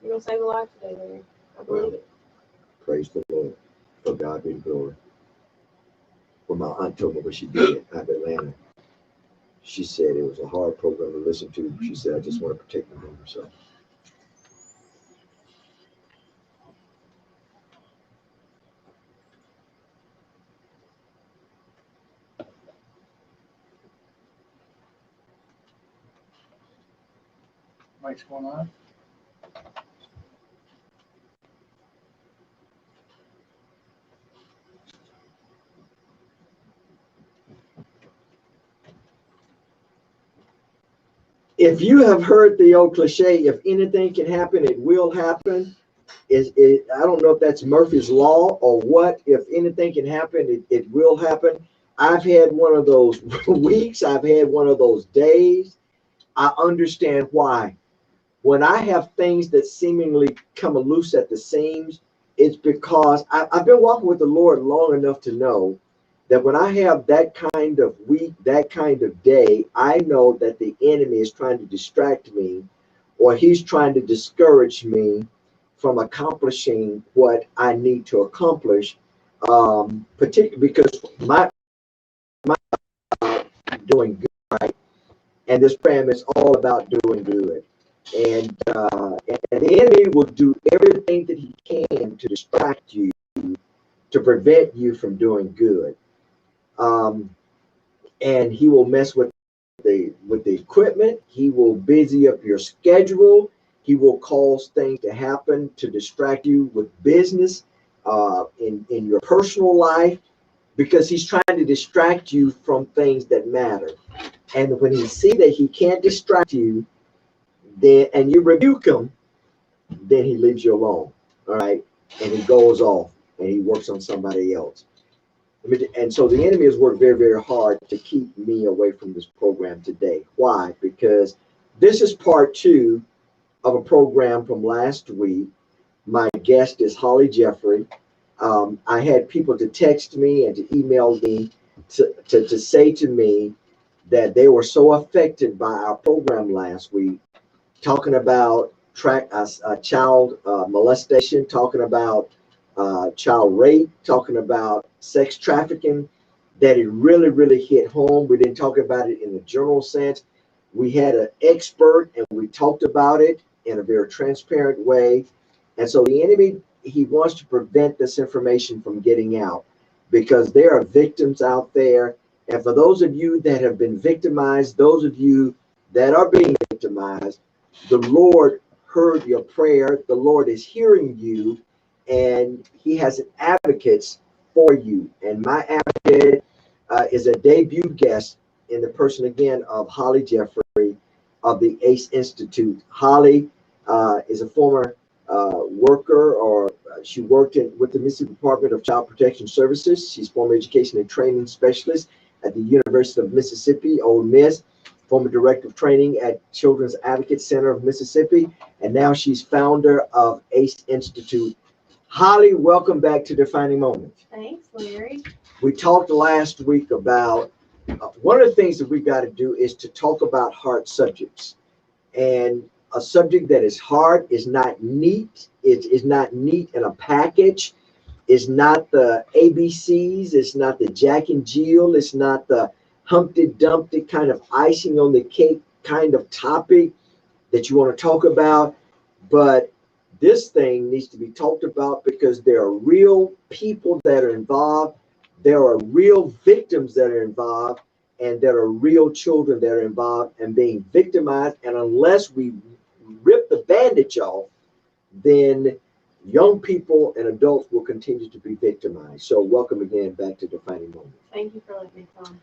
You're going to save a life today, Larry. I believe it. Praise the Lord. For God be the glory. When my aunt told me what she did out of Atlanta, she said it was a hard program to listen to. She said, I just want to protect my home. So Mike's going on. if you have heard the old cliche, if anything can happen, it will happen. I don't know if that's Murphy's Law or what. If anything can happen, it will happen. I've had one of those weeks. I've had one of those days. I understand why. When I have things that seemingly come loose at the seams, it's because I've been walking with the Lord long enough to know that when I have that kind of week, that kind of day, I know that the enemy is trying to distract me, or he's trying to discourage me from accomplishing what I need to accomplish. Particularly because my doing good, right? And this program is all about doing good. And the enemy will do everything that he can to distract you, to prevent you from doing good. And he will mess with the equipment. He will busy up your schedule. He will cause things to happen to distract you with business, in your personal life, because he's trying to distract you from things that matter. And when he see that he can't distract you, then and you rebuke him, then he leaves you alone. All right, and he goes off and he works on somebody else. And so the enemy has worked very, very hard to keep me away from this program today. Why? Because this is part 2 of a program from last week. My guest is Holly Jeffrey. I had people to text me and to email me to say to me that they were so affected by our program last week, talking about child molestation, talking about child rape, talking about sex trafficking, that it really, really hit home. We didn't talk about it in the general sense. We had an expert and we talked about it in a very transparent way. And so the enemy, he wants to prevent this information from getting out, because there are victims out there. And for those of you that have been victimized, those of you that are being victimized, the Lord heard your prayer. The Lord is hearing you, and he has advocates for you. And my advocate is a debut guest in the person, again, of Holly Jeffrey of the ACE Institute. Holly is a former worker, or she worked with the Mississippi Department of Child Protection Services. She's former education and training specialist at the University of Mississippi, Ole Miss, former director of training at Children's Advocate Center of Mississippi, and now she's founder of ACE Institute. Holly, welcome back to Defining Moments. Thanks, Larry. We talked last week about one of the things that we got to do is to talk about hard subjects. And a subject that is hard is not neat. It is not neat in a package. It's not the ABCs. It's not the Jack and Jill. It's not the Humpty Dumpty kind of icing on the cake kind of topic that you want to talk about. But this thing needs to be talked about because there are real people that are involved. There are real victims that are involved, and there are real children that are involved and being victimized. And unless we rip the bandage off, then young people and adults will continue to be victimized. So welcome again back to Defining Moments. Thank you for letting me come.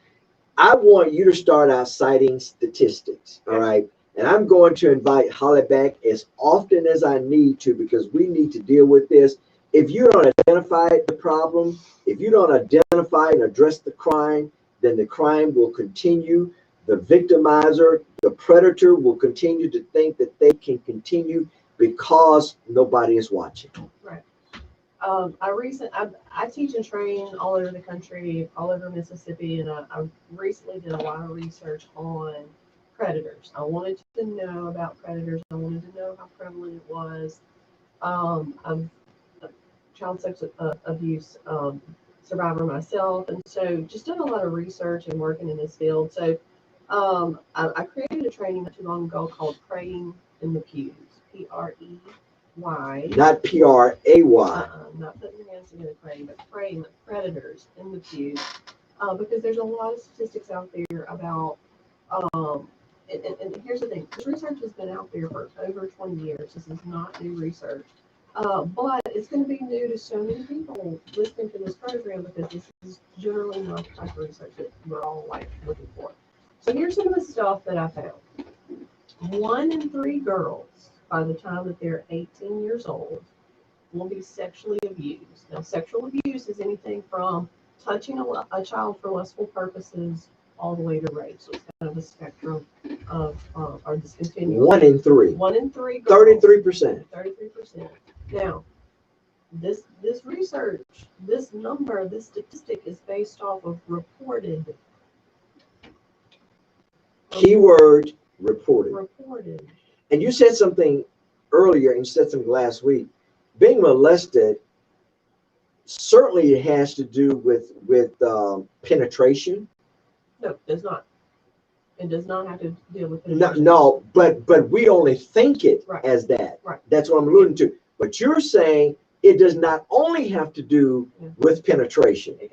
I want you to start out citing statistics, all right? And I'm going to invite Holly back as often as I need to, because we need to deal with this. If you don't identify the problem, if you don't identify and address the crime, then the crime will continue. The victimizer, the predator will continue to think that they can continue because nobody is watching. Right. I teach and train all over the country, all over Mississippi, and I recently did a lot of research on predators. I wanted to know about predators. I wanted to know how prevalent it was. I'm a child sex abuse survivor myself, and so just done a lot of research and working in this field. So I created a training not too long ago called Praying in the Pews, Prey. Not Pray. Not putting your hands together praying, but praying predators in the pews. Because there's a lot of statistics out there about, and here's the thing, this research has been out there for over 20 years. This is not new research. But it's going to be new to so many people listening to this program because this is generally not the type of research that we're all like looking for. So here's some of the stuff that I found. 1 in 3 girls, by the time that they're 18 years old, will be sexually abused. Now, sexual abuse is anything from touching a child for lustful purposes all the way to rape. So it's kind of a spectrum of, or this continuum. 1 in 3. 1 in 3 girls. 33%. 33%. Now, this research, this number, this statistic is based off of reported. Keyword reported. Reported. And you said something earlier, and you said something last week. Being molested, certainly it has to do with penetration. No, it does not. It does not have to deal with penetration. No, but we only think it Right. as that. Right. That's what I'm alluding to. But you're saying it does not only have to do with penetration. It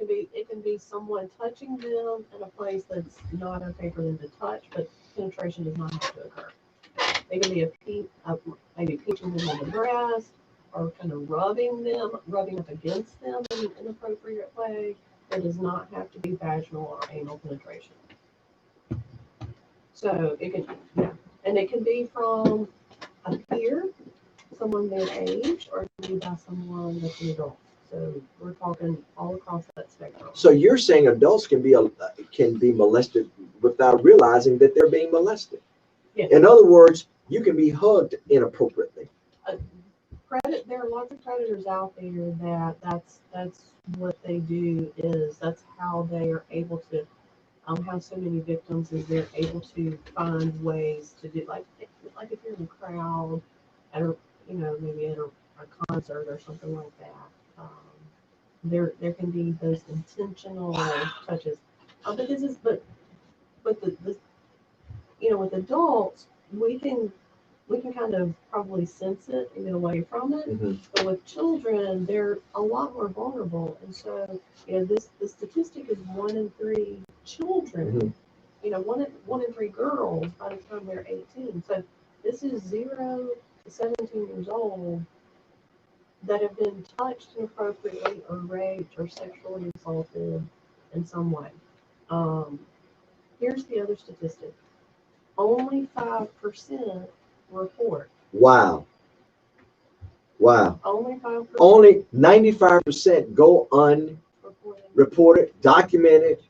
can be someone touching them in a place that's not okay for them to touch, but penetration does not have to occur. It can be maybe pinching them on the breast, or kind of rubbing up against them in an inappropriate way. It does not have to be vaginal or anal penetration. So it can, and it can be from a peer, someone their age, or it can be by someone that's an adult. So we're talking all across that spectrum. So you're saying adults can be molested without realizing that they're being molested. Yes. In other words, you can be hugged inappropriately. There are lots of predators out there that's what they do, is that's how they are able to have so many victims, is they're able to find ways to do, like if you're in a crowd at maybe at a concert or something like that. There can be those intentional touches. But with adults, we can kind of probably sense it and get away from it. Mm-hmm. But with children, they're a lot more vulnerable. And so, the statistic is 1 in 3 children, mm-hmm. 1 in 3 girls by the time they're 18. So this is 0 to 17 years old that have been touched inappropriately or raped or sexually assaulted in some way. Here's the other statistic. Only 5% report. Wow. Only 5%. Only 95% go unreported, documented.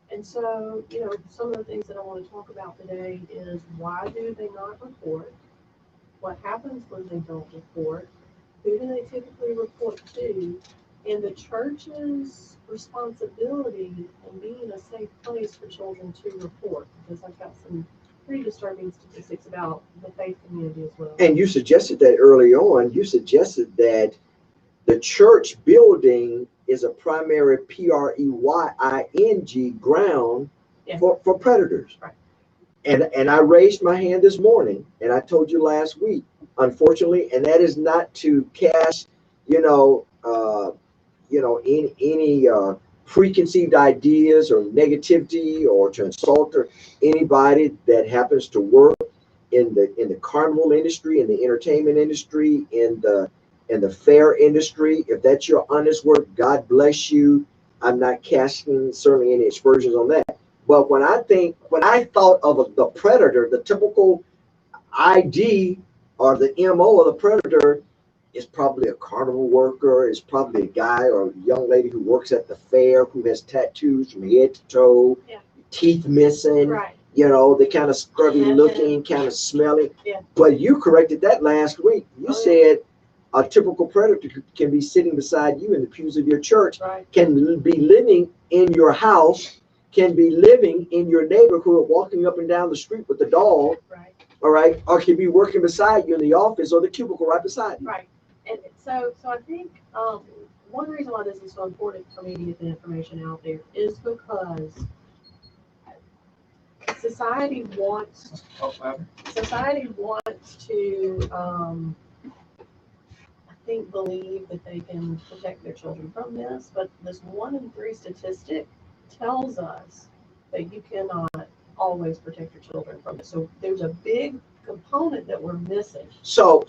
And so, some of the things that I want to talk about today is, why do they not report? What happens when they don't report? Who do they typically report to? And the church's responsibility in being a safe place for children to report, because I've got some pretty disturbing statistics about the faith community as well. And you suggested that early on. You suggested that the church building is a primary PREYING ground for predators. Right. And I raised my hand this morning, and I told you last week, unfortunately, and that is not to cast, any preconceived ideas or negativity, or to insult anybody that happens to work in the carnival industry, in the entertainment industry, in the fair industry. If that's your honest work, God bless you. I'm not casting certainly any aspersions on that. But when I thought of the predator, the typical ID or the MO of the predator is probably a carnival worker, is probably a guy or a young lady who works at the fair, who has tattoos from head to toe, teeth missing, right. They kind of scrubby looking, kind of smelly. Yeah. But you corrected that last week. You said a typical predator can be sitting beside you in the pews of your church, right. can be living in your house, can be living in your neighborhood, walking up and down the street with the dog, Right. all right, or can be working beside you in the office or the cubicle right beside you. Right. And so I think one reason why this is so important for me to get the information out there is because society wants to I think believe that they can protect their children from this, but this 1 in 3 statistic tells us that you cannot always protect your children from it. So there's a big component that we're missing. So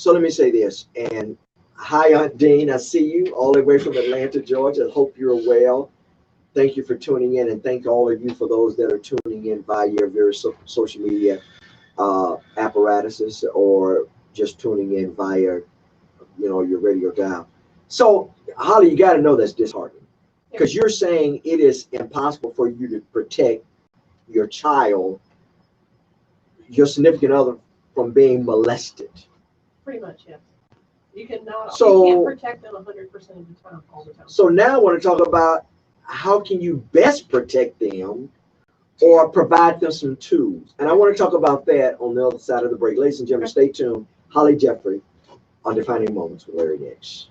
let me say this. And hi, Aunt Dean. I see you all the way from Atlanta, Georgia. I hope you're well. Thank you for tuning in, and thank all of you for those that are tuning in via your various social media apparatuses, or just tuning in via, your radio dial. So, Holly, you got to know that's disheartening, because you're saying it is impossible for you to protect your child, your significant other, from being molested. Pretty much, yes. You cannot. So, you can't protect them 100% of the time, all the time. So now I want to talk about how can you best protect them or provide them some tools. And I want to talk about that on the other side of the break. Ladies and gentlemen, stay tuned. Holly Jeffrey on Defining Moments with Larry Nix.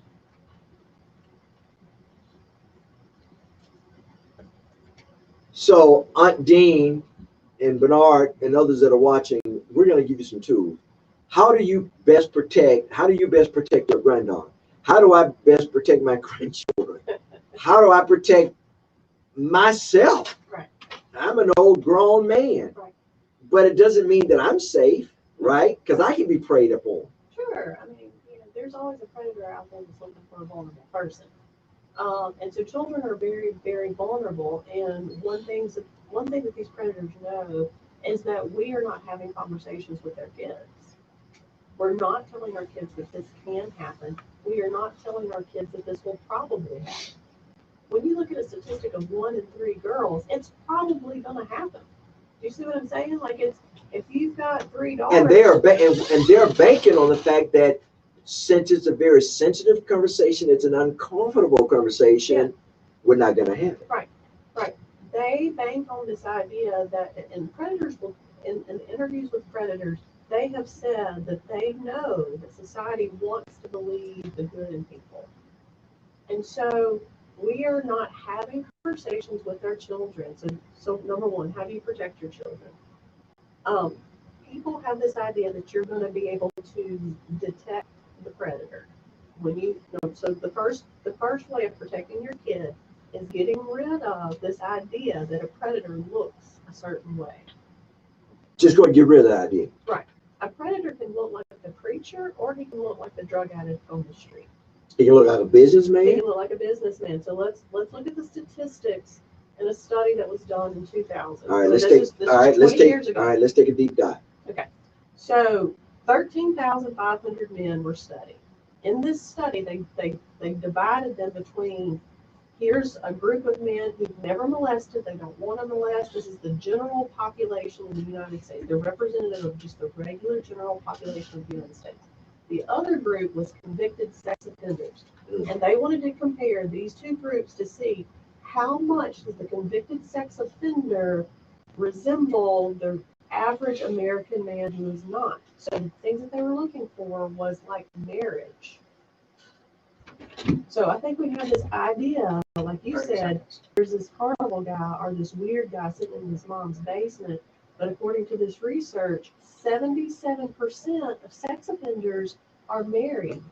So Aunt Dean and Bernard and others that are watching, we're going to give you some tools. How do you best protect your granddaughter? How do I best protect my grandchildren? How do I protect myself? Right. I'm an old grown man, Right. But it doesn't mean that I'm safe, right? Because I can be preyed upon. Sure. I mean, there's always a predator out there that's looking for a vulnerable person. And so children are very, very vulnerable. And one thing that these predators know is that we are not having conversations with their kids. We're not telling our kids that this can happen. We are not telling our kids that this will probably happen. When you look at a statistic of 1 in 3 girls, it's probably going to happen. Do you see what I'm saying? Like, it's, if you've got 3 daughters, and they're banking on the fact that since it's a very sensitive conversation, it's an uncomfortable conversation, we're not going to have it. Right. They bank on this idea that, and predators will, in interviews with predators, they have said that they know that society wants to believe the good in people. And so we are not having conversations with our children. So number one, how do you protect your children? People have this idea that you're going to be able to detect the predator. So the first way of protecting your kid is getting rid of this idea that a predator looks a certain way. Just go and get rid of that idea. Right. A predator can look like a preacher, or he can look like the drug addict on the street. He can look like a businessman. He can look like a businessman. So let's look at the statistics in a study that was done in 2000. All right, let's take a deep dive. Okay. So 13,500 men were studied. In this study, they divided them between, here's a group of men who've never molested, they don't want to molest. This is the general population of the United States. They're representative of just the regular general population of the United States. The other group was convicted sex offenders. And they wanted to compare these two groups to see how much does the convicted sex offender resemble the average American man who is not. So the things that they were looking for was like marriage. So I think we have this idea, like you said, there's this carnival guy or this weird guy sitting in his mom's basement. But according to this research, 77% of sex offenders are married.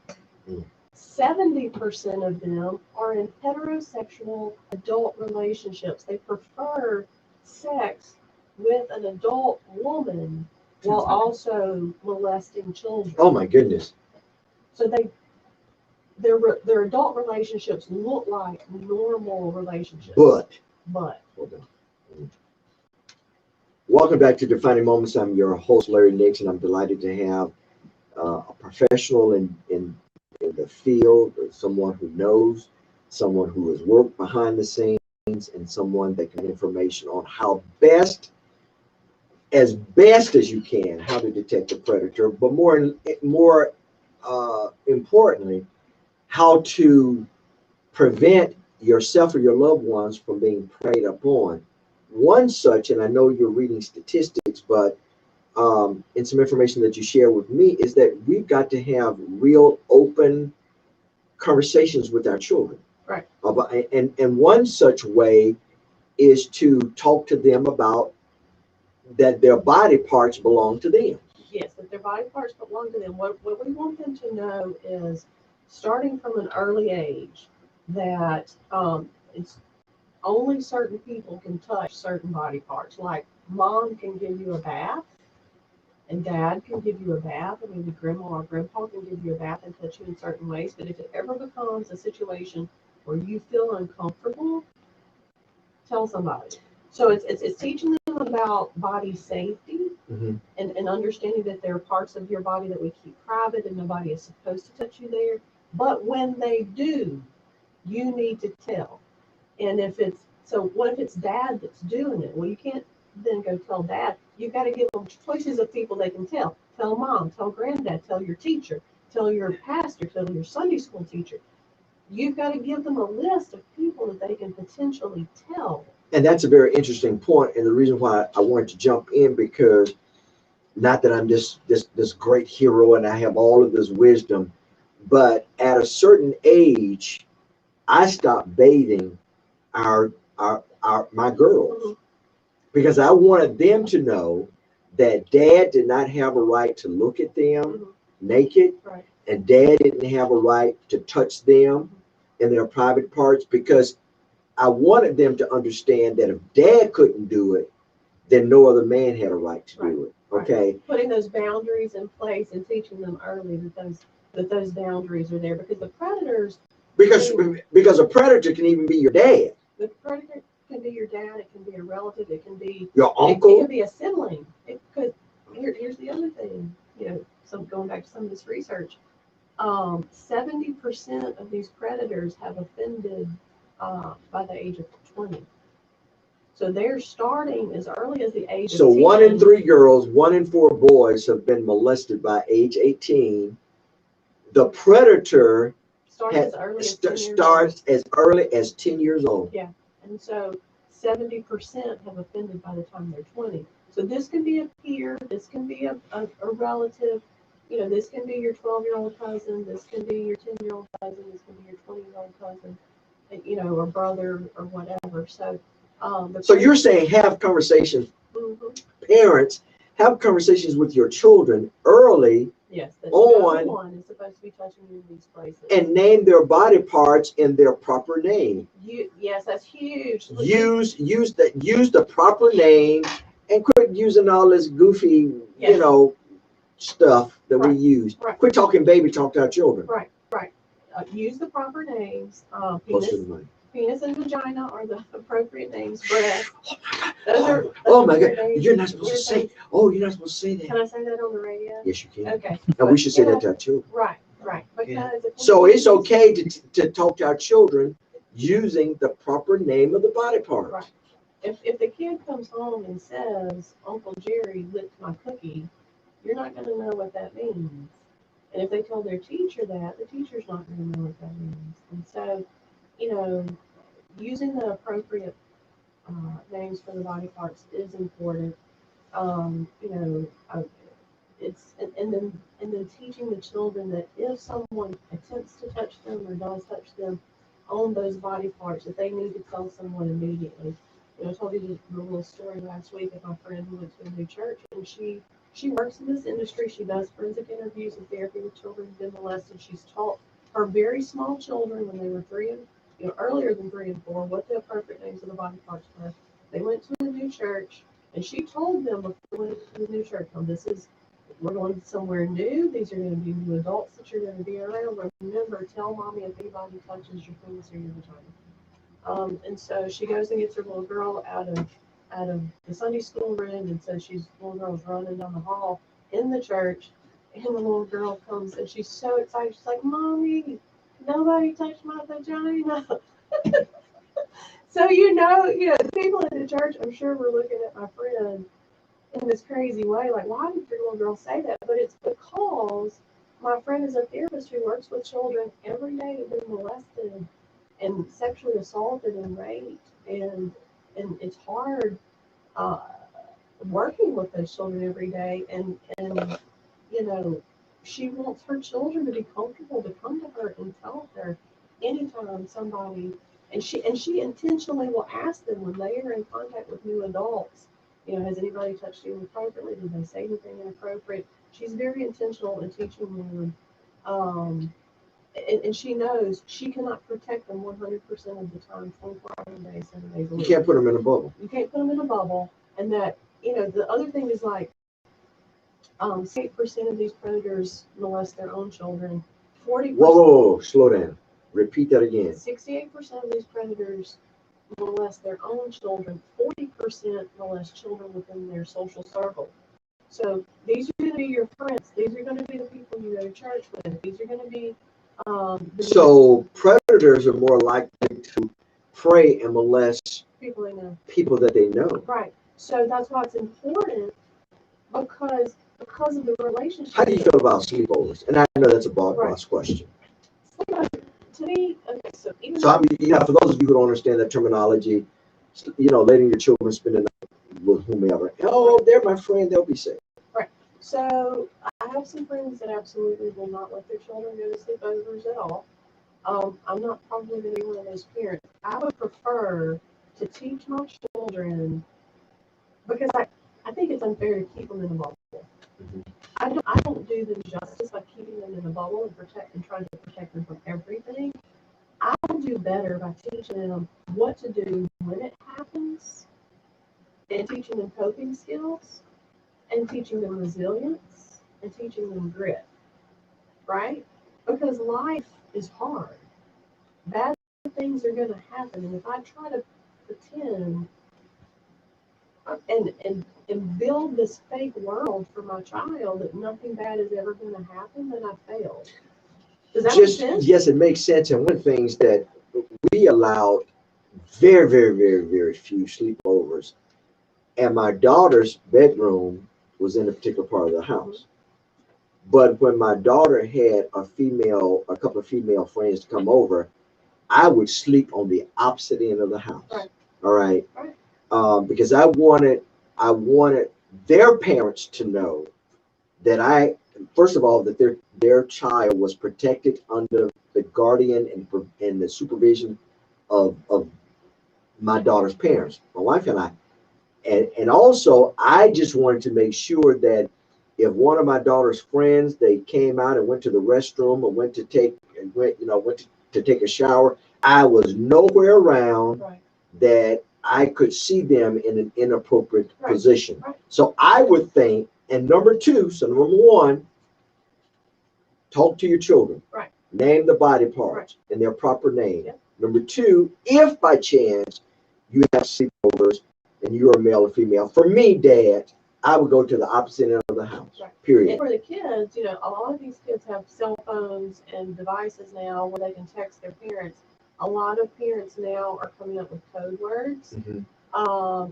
70% of them are in heterosexual adult relationships. They prefer sex with an adult woman while also molesting children. Oh my goodness. So their adult relationships look like normal relationships. But. Welcome back to Defining Moments. I'm your host, Larry Nix, and I'm delighted to have a professional in the field, someone who knows, someone who has worked behind the scenes, and someone that can get information on how as best as you can, how to detect a predator, but more importantly, how to prevent yourself or your loved ones from being preyed upon. One such, and I know you're reading statistics, but and some information that you share with me is that we've got to have real open conversations with our children. Right. And one such way is to talk to them about that their body parts belong to them. Yes, that their body parts belong to them. What we want them to know is, starting from an early age, that it's only certain people can touch certain body parts. Like mom can give you a bath, and dad can give you a bath, and maybe grandma or grandpa can give you a bath and touch you in certain ways. But if it ever becomes a situation where you feel uncomfortable, tell somebody. So it's teaching them about body safety, Mm-hmm. and understanding that there are parts of your body that we keep private and nobody is supposed to touch you there. But when they do, you need to tell. And what if it's dad that's doing it? Well, you can't then go tell dad. You've got to give them choices of people they can tell. Tell mom, tell granddad, tell your teacher, tell your pastor, tell your Sunday school teacher. You've got to give them a list of people that they can potentially tell. And that's a very interesting point, and the reason why I wanted to jump in, because not that I'm this great hero and I have all of this wisdom, but at a certain age, I stopped bathing my girls Mm-hmm. because I wanted them to know that dad did not have a right to look at them Mm-hmm. naked, Right. and dad didn't have a right to touch them in their private parts, because I wanted them to understand that if dad couldn't do it, then no other man had a right to do it. Okay. Putting those boundaries in place and teaching them early that those boundaries are there, because the predators. Because a predator can even be your dad. The predator can be your dad. It can be a relative. It can be your It uncle. can be a sibling. It could. Here's the other thing. Going back to some of this research, 70% of these predators have offended by the age of 20. So they're starting as early as the age So of 10. 1 in 3 girls, 1 in 4 boys have been molested by age 18. The predator starts as early as 10 years old. starts as early as 10 years old. Yeah, and so 70% have offended by the time they're 20. So this can be a peer, this can be a relative, this can be your 12-year-old cousin, this can be your 10-year-old cousin, this can be your 20-year-old cousin, or brother or whatever. So, So you're saying have conversations, parents, have conversations with your children early. Yes, that no one is supposed to be touching you in these places. And name their body parts in their proper name. Yes, that's huge. Use the proper name, and quit using all this goofy, stuff that we use. Right. Quit talking baby talk to our children. Right. Use the proper names. Penis and vagina are the appropriate names. Breast. Oh my God! You're not supposed to say. Oh, you're not supposed to say that. Can I say that on the radio? Yes, you can. Okay. And we should say that to our children. Right. Because so it's okay to talk to our children using the proper name of the body part. Right. If the kid comes home and says, Uncle Jerry licked my cookie, you're not going to know what that means. And if they tell their teacher that, the teacher's not going to know what that means. And so, using the appropriate names for the body parts is important. It's and then teaching the children that if someone attempts to touch them or does touch them on those body parts, that they need to tell someone immediately. I told you the little story last week of my friend who went to a new church, and she works in this industry. She does forensic interviews and therapy with children who've been molested. She's taught her very small children when they were earlier than 3 and 4, what the appropriate names of the body parts were. They went to a new church, and she told them before they went to the new church, we're going somewhere new. These are going to be new adults that you're going to be around. Remember, tell mommy if anybody touches your penis or your vagina. And so she goes and gets her little girl out of the Sunday school room, and so the little girl's running down the hall in the church, and the little girl comes, and she's so excited. She's like, Mommy, nobody touched my vagina. So the people in the church, I'm sure, were looking at my friend in this crazy way, like, why did your little girl say that? But it's because my friend is a therapist who works with children every day who've been molested, and sexually assaulted and raped, and it's hard working with those children every day, and you know, she wants her children to be comfortable to come to her and tell her anytime somebody, and she intentionally will ask them when they are in contact with new adults, you know, has anybody touched you inappropriately? Did they say anything inappropriate? She's very intentional in teaching them, and she knows she cannot protect them 100% of the time, 24 hours a day, 7 days a You week. can't put them in a bubble. You can't put them in a bubble, and that, you know, the other thing is like 8% of these predators molest their own children. 40%. Whoa, slow down. Repeat that again. 68% of these predators molest their own children. 40% molest children within their social circle. So these are going to be your friends. These are going to be the people you go to church with. These are going to be So predators are more likely to prey and molest people they know. people that they know. Right. So that's why it's important because of the relationship. How do you feel about sleepovers? And I know that's a broad Right. question. To me, okay, so even So I mean, you know, for those of you who don't understand that terminology, you know, letting your children spend the night with whomever. Oh, they're my friend. They'll be safe. So I have some friends that absolutely will not let their children go to sleepovers at all. I'm not probably going to be one of those parents. I would prefer to teach my children because I think it's unfair to keep them in a bubble. Mhm. I don't do them justice by keeping them in a bubble and trying to protect them from everything. I'll do better by teaching them what to do when it happens, and teaching them coping skills, and teaching them resilience, and teaching them grit, right? Because life is hard. Bad things are going to happen. And if I try to pretend and build this fake world for my child that nothing bad is ever going to happen, then I failed. Does that make sense? Yes, it makes sense. And one of the things that we allowed very, very, very, very few sleepovers. And my daughter's bedroom was in a particular part of the house. But when my daughter had a couple of female friends to come over, I would sleep on the opposite end of the house. Right. All right. Right. Because I wanted their parents to know that first of all, that their child was protected under the guardian and the supervision of my daughter's parents, my wife and I. And also, I just wanted to make sure that if one of my daughter's friends, they came out and went to the restroom or went to take a shower, I was nowhere around Right. that I could see them in an inappropriate Right. position. Right. So I would think, and number one, talk to your children. Right. Name the body parts in their proper name. Yep. Number two, if by chance you have sleepovers and you're a male or female, for me, Dad, I would go to the opposite end of the house. Right. Period. And for the kids, you know, a lot of these kids have cell phones and devices now where they can text their parents. A lot of parents now are coming up with code words. Mhm.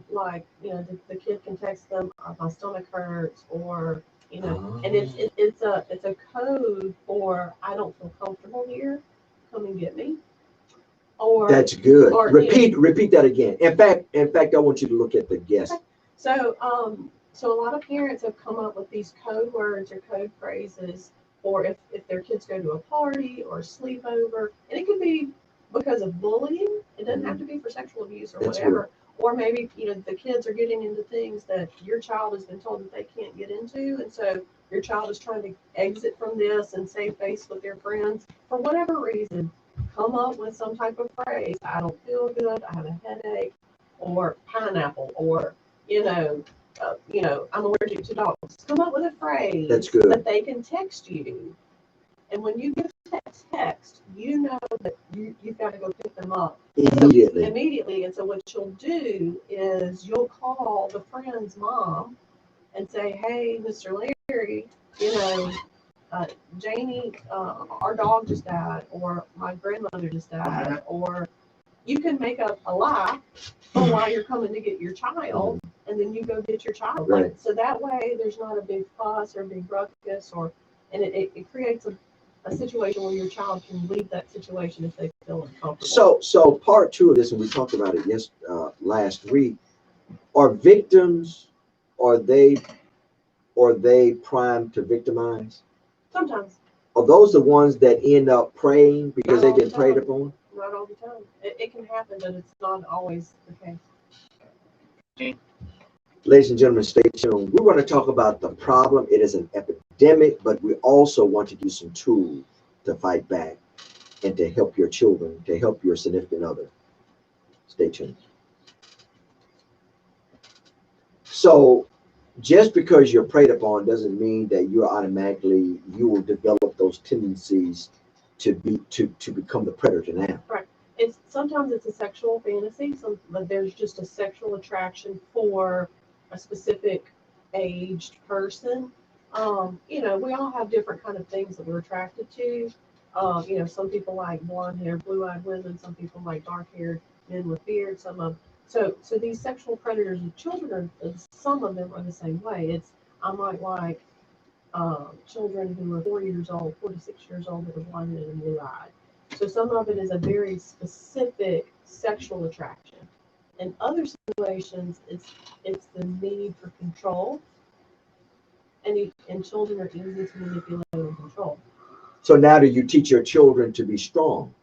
Like, you know, the kid can text them, my stomach hurts, or, you know, Oh. and it's a code for I don't feel comfortable here, come and get me. Or That's good. or, Repeat that again. In fact, I want you to look at the guest. So so a lot of parents have come up with these code words or code phrases, or if their kids go to a party or a sleepover, and it could be because of bullying. It doesn't have to be for sexual abuse or That's whatever. Or maybe, you know, the kids are getting into things that your child has been told that they can't get into, and so your child is trying to exit from this and save face with their friends for whatever reason. Come up with some type of phrase. I don't feel good. I have a headache, or pineapple, or you know, I'm allergic to dogs. Come up with a phrase That's good. that they can text you, and when you get text, you know that you've got to go pick them up immediately. And so what you'll do is you'll call the friend's mom and say, "Hey, Mr. Larry, you know, Janie, our dog just died, or my grandmother just died," or you can make up a lie for why you're coming to get your child, and then you go get your child. Right. So that way there's not a big fuss or a big ruckus, and it creates a situation where your child can leave that situation if they feel uncomfortable. So part two of this, and we talked about it last week, are victims, are they primed to victimize? Sometimes, Are those the ones that end up praying because Not they've all the been preyed time. upon? not all the time. It can happen, but it's not always the case. Ladies and gentlemen, stay tuned. We're going to talk about the problem. It is an epidemic, but we also want to give you some tools to fight back and to help your children, to help your significant other. Stay tuned. So, just because you're preyed upon doesn't mean that you will develop those tendencies to become the predator now. Sometimes it's a sexual fantasy, but there's just a sexual attraction for a specific aged person. We all have different kind of things that we're attracted to. Some people like blonde-haired, blue-eyed women. Some people like dark-haired men with beards. So these sexual predators of children some of them are the same way. I might like children who are 4 years old, 4 to 6 years old that are blonde-haired and blue-eyed. So some of it is a very specific sexual attraction. In other situations, it's the need for control, and children are easy to manipulate and control. So now, do you teach your children to be strong?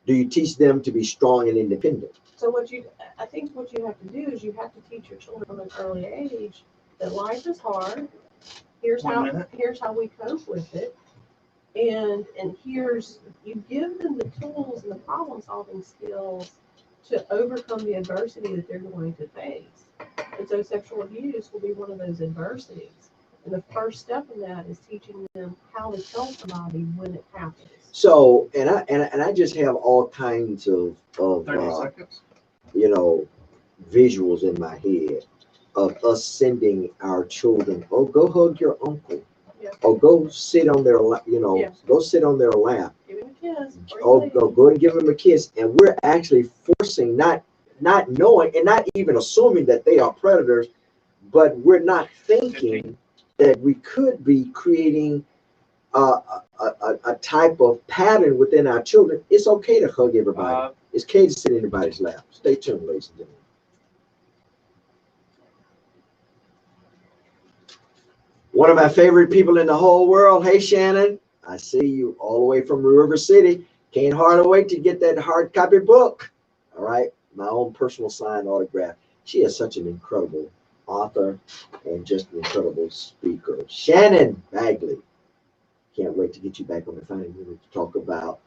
Do you teach them to be strong and independent? So I think what you have to do is you have to teach your children from an early age that life is hard. Here's how we cope with it. And you give them the tools and the problem solving skills to overcome the adversity that they're going to face. And so sexual abuse will be one of those adversities. And the first step in that is teaching them how to tell somebody when it happens. So, and I just have all kinds of 30 seconds. Visuals in my head of us sending our children, oh, go hug your uncle. Yeah. Or go sit on their lap, go sit on their lap. Give him a kiss. Oh, go and give them a kiss. And we're actually forcing, not knowing and not even assuming that they are predators, but we're not thinking that we could be creating a type of pattern within our children. It's okay to hug everybody. It's okay to sit in anybody's lap. Stay tuned, ladies and gentlemen. One of my favorite people in the whole world. Hey, Shannon, I see you all the way from River City. Can't hardly wait to get that hard copy book. All right, my own personal signed autograph. She is such an incredible author and just an incredible speaker. Shannon Bagley. Can't wait to get you back on the phone to talk about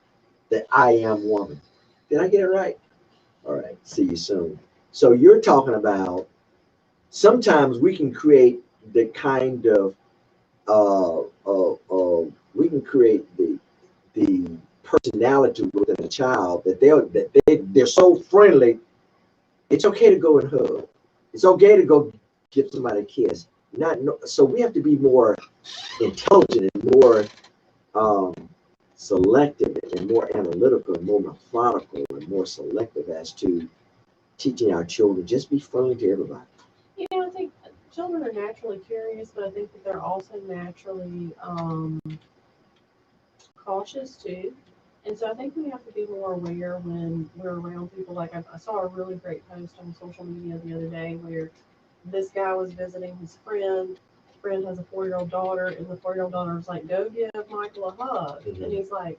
the I Am Woman. Did I get it right? All right, see you soon. So you're talking about sometimes we can create the kind of we can create the personality within a child that they're so friendly. It's okay to go and hug. It's okay to go give somebody a kiss. So we have to be more intelligent and more selective and more analytical and more methodical and more selective as to teaching our children just be friendly to everybody. I think children are naturally curious, but I think that they're also naturally cautious too. And so I think we have to be more aware when we're around people. Like I saw a really great post on social media the other day where this guy was visiting his friend. His friend has a 4-year-old daughter, and the 4-year-old daughter was like, "Go give Michael a hug." Mm-hmm. And he's like,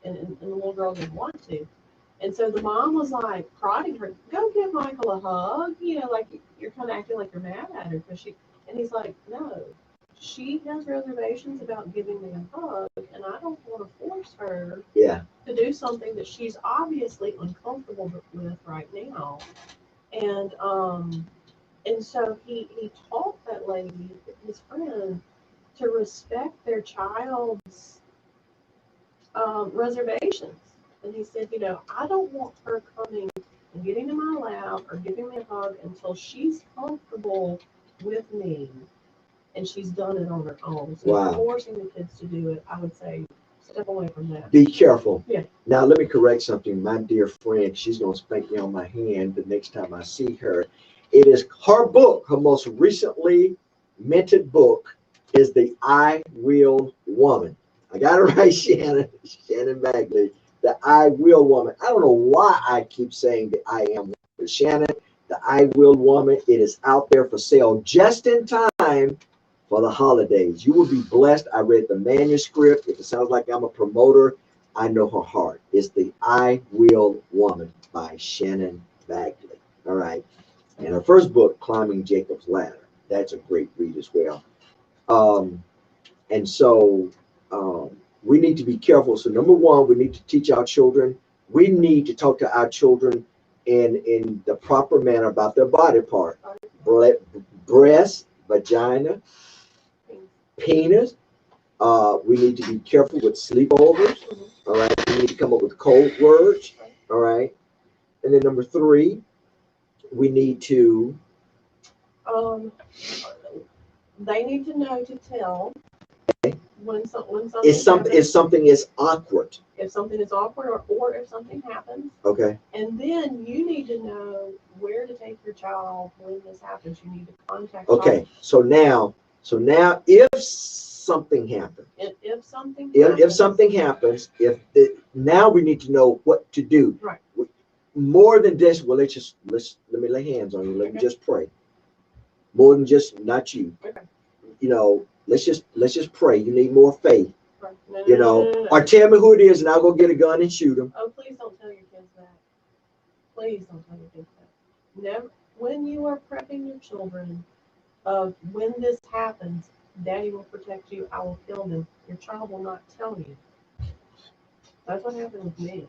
and the little girl didn't want to. And so the mom was like prodding her, "Go give Michael a hug." Like you're kind of acting like you're mad at her and he's like, "No, she has reservations about giving me a hug, and I don't want to force her to do something that she's obviously uncomfortable with right now." And so he taught that lady, his friend, to respect their child's reservations. And he said, I don't want her coming and getting in my lap or giving me a hug until she's comfortable with me and she's done it on her own. So forcing the kids to do it, I would say step away from that. Be careful. Yeah. Now let me correct something. My dear friend, she's going to spank me on my hand the next time I see her. It is her book, her most recently minted book is The I Will Woman. I got it right, Shannon Bagley, the I Will Woman. I don't know why I keep saying the I Am Woman. Shannon, the I Will Woman, it is out there for sale just in time for the holidays. You will be blessed. I read the manuscript. If it sounds like I'm a promoter, I know her heart. It's the I Will Woman by Shannon Bagley. All right. And her first book, Climbing Jacob's Ladder. That's a great read as well. Um, and so we need to be careful. So number one, we need to teach our children. We need to talk to our children in the proper manner about their body part. Breast, vagina, penis. We need to be careful with sleepovers. All right. We need to come up with code words. All right. And then number three, we need to. They need to know to tell when something If something is awkward. if something is awkward, or if something happens. Okay. And then you need to know where to take your child when this happens. You need to contact. Okay. So now, if something happens, if something happens, now we need to know what to do. Right. More than this, well, let me lay hands on you. Let me just pray. More than just not you. Okay. You know, let's just pray. You need more faith. Right. No. Or tell me who it is, and I'll go get a gun and shoot him. Oh, please don't tell your kids that. Please don't tell your kids that. Never. When you are prepping your children of when this happens, Daddy will protect you. I will kill them. Your child will not tell you. That's what happened with me.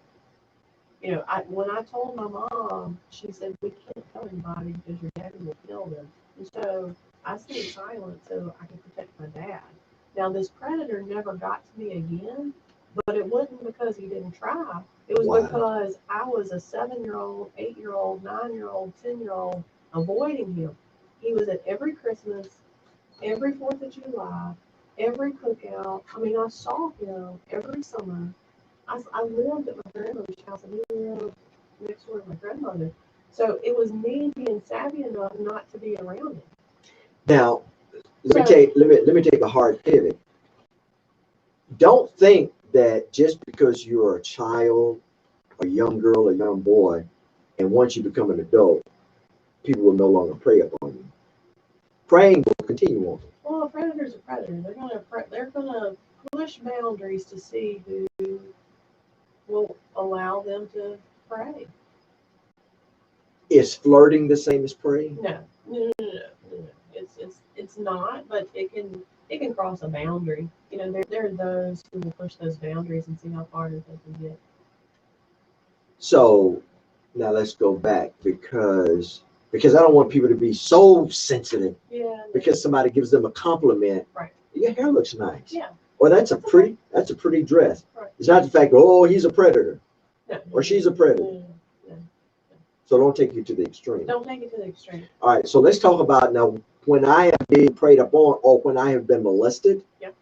You know, when I told my mom, she said, we can't tell anybody because your daddy will kill them. And so I stayed silent so I could protect my dad. Now, this predator never got to me again, but it wasn't because he didn't try. It was because I was a 7-year-old, 8-year-old, 9-year-old, 10-year-old avoiding him. He was at every Christmas, every 4th of July, every cookout. I mean, I saw him every summer. I lived at my grandmother's house, and we lived next door to my grandmother. So it was me being savvy enough not to be around him. Now, let me take a hard pivot. Don't think that just because you're a child, a young girl, a young boy, and once you become an adult, people will no longer prey upon you. Praying will continue on. Well, a predator's a predator. They're gonna push boundaries to see who will allow them to prey. Is flirting the same as praying? No. It's not, but it can cross a boundary. You know, there are those who will push those boundaries and see how far they can get. So now let's go back because I don't want people to be so sensitive. Yeah. Because somebody gives them a compliment. Right. Your hair looks nice. Yeah. Or that's a pretty dress. Right. It's not the fact, oh, he's a predator. No. Or she's a predator. No. So don't take it to the extreme. Don't take it to the extreme. All right. So let's talk about now when I am being preyed upon or when I have been molested. Yep.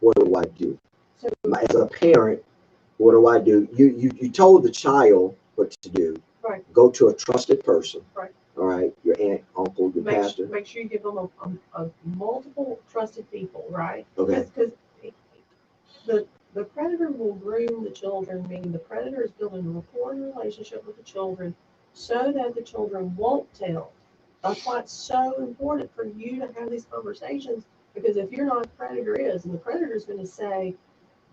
What do I do? So, as a parent, what do I do? You told the child what to do. Right. Go to a trusted person. Right. All right. Your aunt, uncle, your pastor. Make sure you give them a multiple trusted people, right? Okay. Because the predator will groom the children, meaning the predator is building a rapport and relationship with the children so that the children won't tell. That's why it's so important for you to have these conversations, because if you're not, the predator is, and the predator is going to say,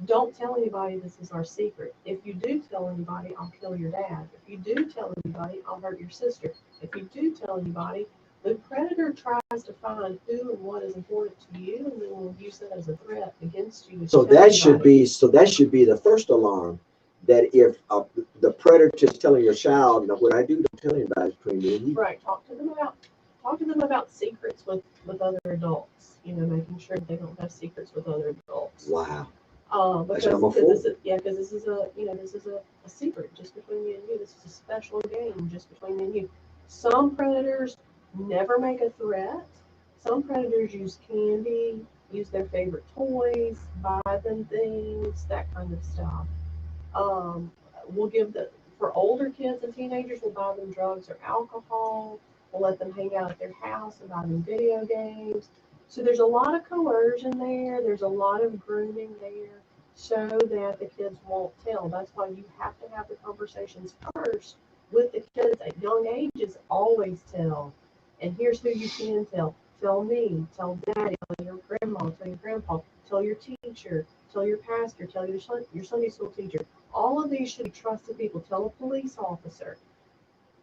don't tell anybody, this is our secret. If you do tell anybody, I'll kill your dad. If you do tell anybody, I'll hurt your sister. If you do tell anybody, the predator tries to find who and what is important to you, and then will use that as a threat against you. So that should be the first alarm. That if the predator is telling your child, "No, what I do, don't tell anybody between me and you." Right. Talk to them about secrets with other adults. You know, making sure that they don't have secrets with other adults. Wow. Because this is a secret just between me and you. This is a special game just between me and you. Some predators never make a threat. Some predators use candy, use their favorite toys, buy them things, that kind of stuff. We'll for older kids and teenagers, we'll buy them drugs or alcohol. We'll let them hang out at their house and buy them video games. So there's a lot of coercion there. There's a lot of grooming there so that the kids won't tell. That's why you have to have the conversations first with the kids at young ages. Always tell. And here's who you can tell. Tell me, tell daddy, tell your grandma, tell your grandpa, tell your teacher, tell your pastor, tell your Sunday school teacher. All of these should be trusted people. Tell a police officer.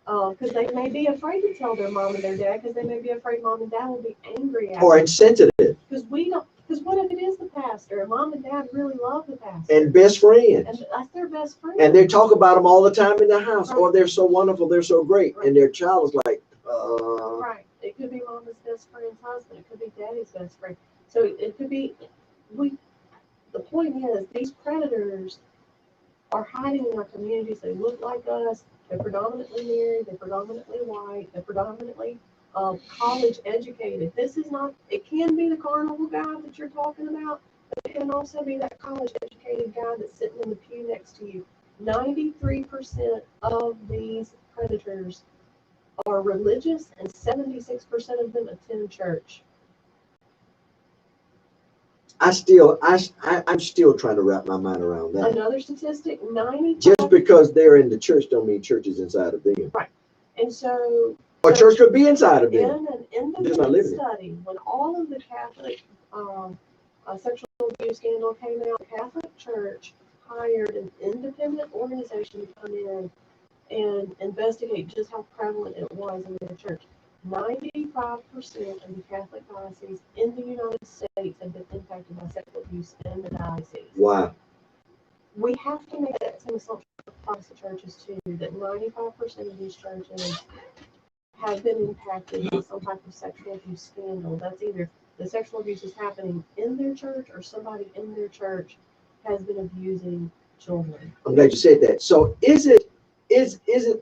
Because they may be afraid to tell their mom and their dad because they may be afraid mom and dad will be angry at Or them. insensitive. Because we don't. Because what if it is the pastor and mom and dad really love the pastor And best friends. and that's their best friend? And they talk about them all the time in the house. Right. Oh, they're so wonderful. They're so great. Right. And their child is like, Right. It could be mama's best friend's husband. It could be daddy's best friend. So it could be. The point is, these predators are hiding in our communities. They look like us. They're predominantly married. They're predominantly white. They're predominantly college educated. This is not. It can be the carnival guy that you're talking about, but it can also be that college educated guy that's sitting in the pew next to you. 93% of these predators are religious, and 76% of them attend church. I'm still trying to wrap my mind around that. Another statistic: 90. Just because they're in the church don't mean church is inside of them. Right. And so. Or church could be inside of them. In an Just not independent living it. study, when all of the Catholic sexual abuse scandal came out, Catholic Church hired an independent organization to come in and investigate just how prevalent it was in their church. 95% of the Catholic dioceses in the United States have been impacted by sexual abuse in the diocese. Wow. We have to make that same assumption for Protestant churches too, that 95% of these churches have been impacted by some type of sexual abuse scandal. That's either the sexual abuse is happening in their church or somebody in their church has been abusing children. I'm glad you said that. So is it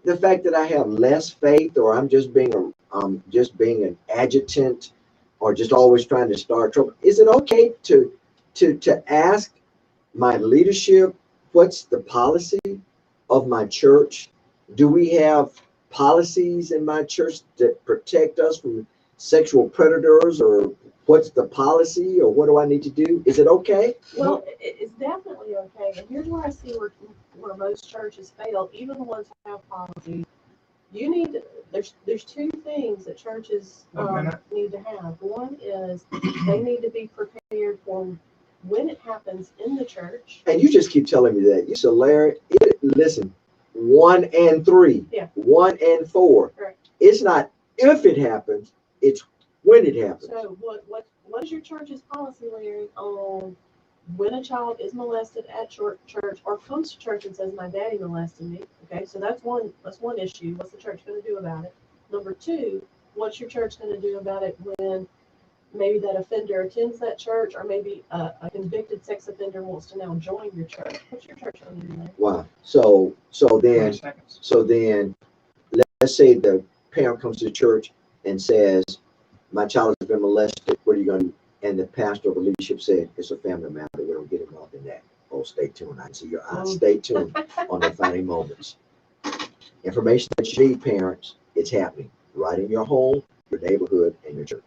the fact that I have less faith, or I'm just being an adjutant, or just always trying to start trouble? Is it okay to ask my leadership, what's the policy of my church? Do we have policies in my church that protect us from sexual predators, or what's the policy, or what do I need to do? Is it okay? Well, it's definitely okay. And here's where I see where most churches fail, even the ones that have policy. You need to, there's two things that churches need to have. One is they need to be prepared for when it happens in the church. And you just keep telling me that. You said, Larry, listen, 1 and 3, Yeah. 1 and 4. Right. It's not if it happens, it's when it happens. So what is your church's policy, Larry, on when a child is molested at church or comes to church and says, my daddy molested me? Okay, so that's one issue. What's the church going to do about it? Number two, what's your church going to do about it when maybe that offender attends that church, or maybe a convicted sex offender wants to now join your church? What's your church going to do there? Wow. So then let's say the parent comes to the church and says, my child has been molested. What are you going to do? And the pastor or the leadership said, it's a family matter. We don't get involved in that. Oh, stay tuned. I can see your eyes. Stay tuned on Defining Moments. Information that you need, parents, it's happening right in your home, your neighborhood, and your church.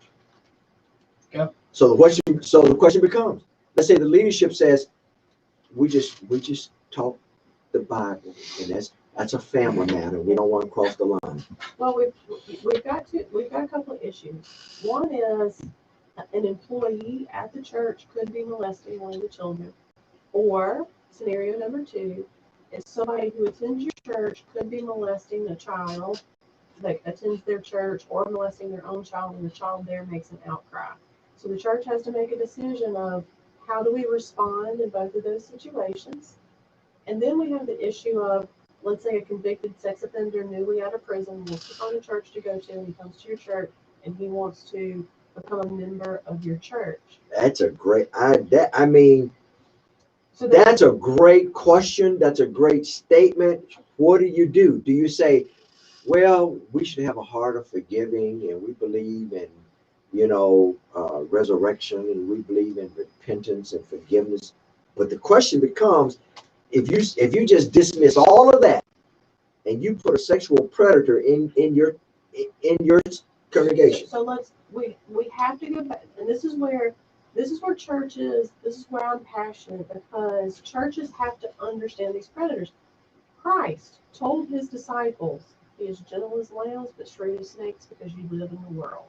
Yeah. So the question becomes, let's say the leadership says, we just talk the Bible, and that's a family matter. We don't want to cross the line. Well, we've got a couple of issues. One is an employee at the church could be molesting one of the children, or scenario number two is somebody who attends your church could be molesting a child that attends their church, or molesting their own child, and the child there makes an outcry. So the church has to make a decision of how do we respond in both of those situations. And then we have the issue of, let's say a convicted sex offender newly out of prison wants to find a church to go to, and he comes to your church and he wants to become a member of your church. That's a great, So that's a great question. That's a great statement. What do? Do you say, well, we should have a heart of forgiving, and we believe in, resurrection, and we believe in repentance and forgiveness? But the question becomes, if you just dismiss all of that and you put a sexual predator in your congregation. So we have to go back, and this is where churches, this is where I'm passionate, because churches have to understand these predators. Christ told his disciples, be as gentle as lambs, but shrewd as snakes, because you live in the world.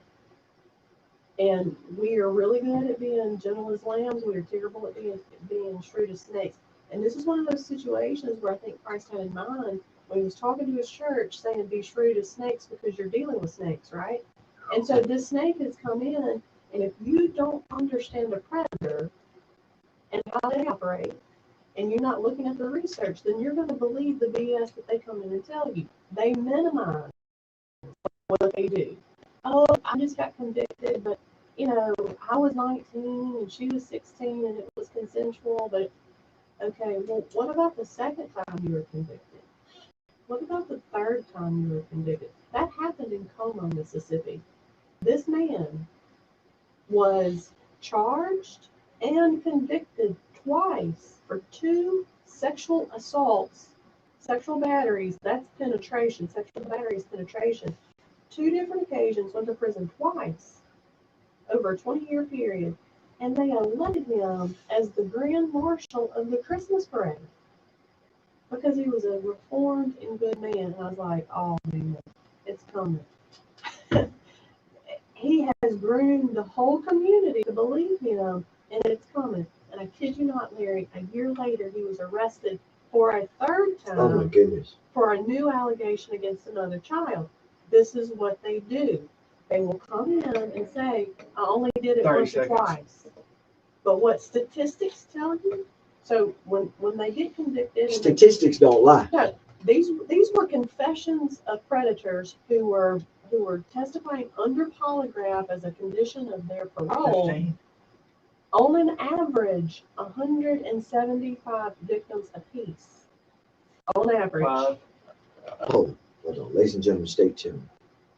And we are really good at being gentle as lambs. We are terrible at being shrewd as snakes. And this is one of those situations where I think Christ had in mind when he was talking to his church, saying, be shrewd as snakes, because you're dealing with snakes, right? And so this snake has come in, and if you don't understand the predator and how they operate, and you're not looking at the research, then you're going to believe the BS that they come in and tell you. They minimize what they do. Oh, I just got convicted, but I was 19 and she was 16 and it was consensual, but okay, well, what about the second time you were convicted? What about the third time you were convicted? That happened in Como, Mississippi. This man was charged and convicted twice for 2 sexual assaults, sexual batteries. That's penetration. Sexual battery is penetration. 2 different occasions, went to prison twice over a 20-year period, and they elected him as the grand marshal of the Christmas parade because he was a reformed and good man. And I was like, oh man, it's coming. He has groomed the whole community to believe him, and it's coming. And I kid you not, Larry, a year later, he was arrested for a third time. Oh my goodness. For a new allegation against another child. This is what they do. They will come in and say, I only did it once or twice. But what statistics tell you, so when they get convicted. Statistics don't lie. No, these were confessions of predators who were testifying under polygraph as a condition of their parole. 15. On an average, 175 victims apiece. On average. 5. Hold on, ladies and gentlemen, stay tuned.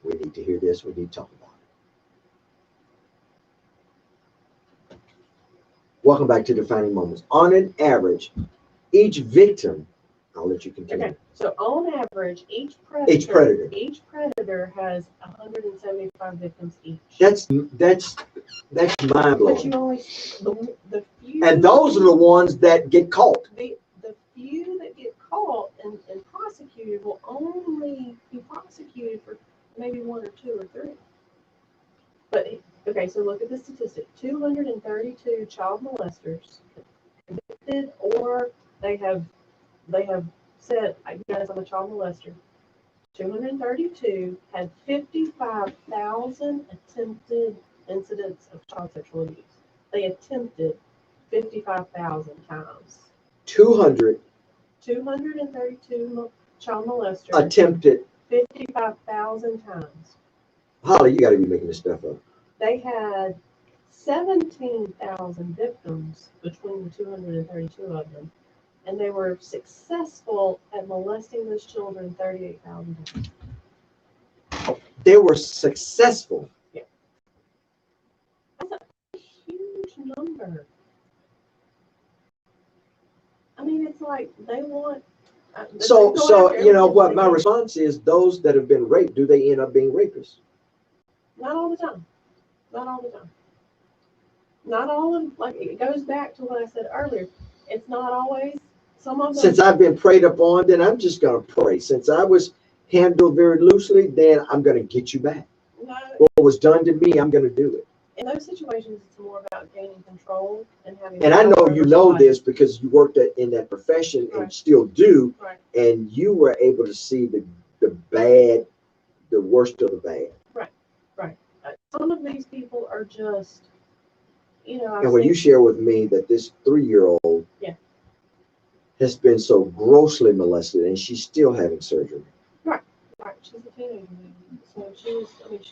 We need to hear this. We need to talk about it. Welcome back to Defining Moments. On an average, each victim, I'll let you continue. Okay, so on average, each Each predator. has 175 victims each. That's mind blowing. But you only the few. And those are the ones that get caught. The few that get caught and prosecuted will only be prosecuted for maybe 1 or 2 or 3. But okay, so look at the statistic: 232 child molesters convicted, or they have said, "Yes, I'm a child molester." 232 had 55,000 attempted incidents of child sexual abuse. They attempted 55,000 times. 232 child molesters attempted 55,000 times. Holly, you got to be making this stuff up. They had 17,000 victims between the 232 of them, and they were successful at molesting those children 38,000 times. They were successful. Yeah. That's a huge number. I mean, it's like they want. So you know what my response is: those that have been raped, do they end up being rapists? Not all the time. Not all the time. Not all of, like, it goes back to what I said earlier. It's not always. Some of them. Since I've been preyed upon, then I'm just gonna pray. Since I was handled very loosely, then I'm gonna get you back. No, What was done to me, I'm gonna do it. in those situations, it's more about gaining control and having. And I know control you over know somebody. this because you worked in that profession and Right. still do, Right. and you were able to see the bad, the worst of the bad. Some of these people are just, And when you share with me that this 3-year-old Yeah. has been so grossly molested and she's still having surgery. Right, she's a teenager. So she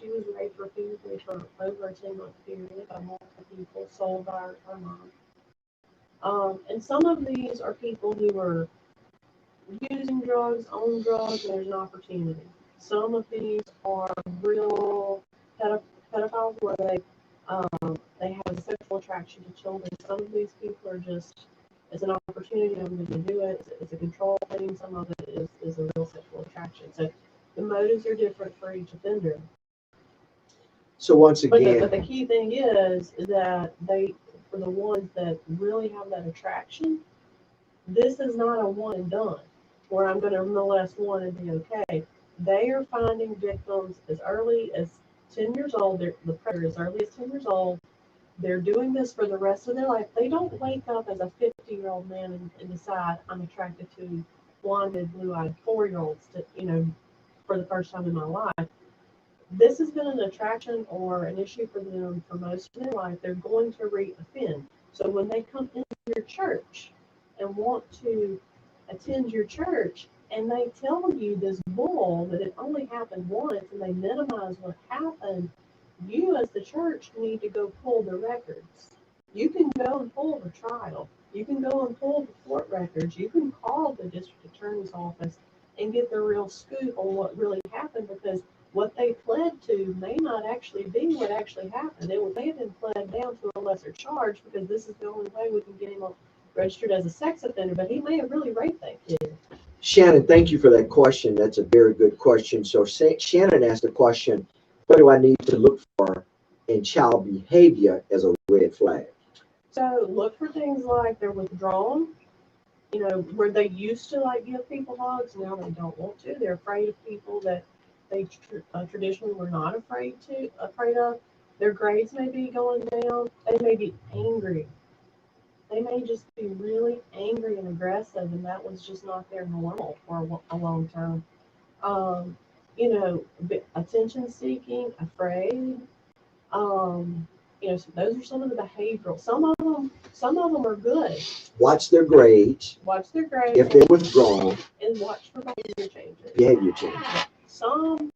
was raped repeatedly for over a 10-month period by multiple people, sold by her mom. And some of these are people who are using drugs, on drugs, and there's an opportunity. Some of these are real pedophiles where they have a sexual attraction to children. Some of these people are just, it's an opportunity, I'm going to do it. It's a control thing. Some of it is a real sexual attraction. So the motives are different for each offender. So once But again, the key thing is that they, for the ones that really have that attraction, this is not a one and done where I'm going to molest one and be okay. They are finding victims as early as 10 years old. The predator as early as 10 years old. They're doing this for the rest of their life. They don't wake up as a 50-year-old man and decide I'm attracted to blonde, blue-eyed 4-year-olds to, for the first time in my life. This has been an attraction or an issue for them for most of their life. They're going to reoffend. So when they come into your church and want to attend your church and they tell you this bull that it only happened once and they minimize what happened, you as the church need to go pull the records. You can go and pull the trial. You can go and pull the court records. You can call the district attorney's office and get the real scoop on what really happened, because what they pled to may not actually be what actually happened. It may have been pled down to a lesser charge because this is the only way we can get him registered as a sex offender, but he may have really raped that kid. Shannon, thank you for that question. That's a very good question. So Shannon asked the question, what do I need to look for in child behavior as a red flag? So look for things like they're withdrawn, where they used to like give people hugs, now they don't want to. They're afraid of people that they traditionally were not afraid of. Their grades may be going down. They may be angry. They may just be really angry and aggressive, and that was just not their normal for a long time. Um, attention seeking, afraid. So those are some of the behavioral. Some of them are good. Watch their grades. Watch their grades. If they're withdrawn. And watch for behavior changes. Behavior changes. Some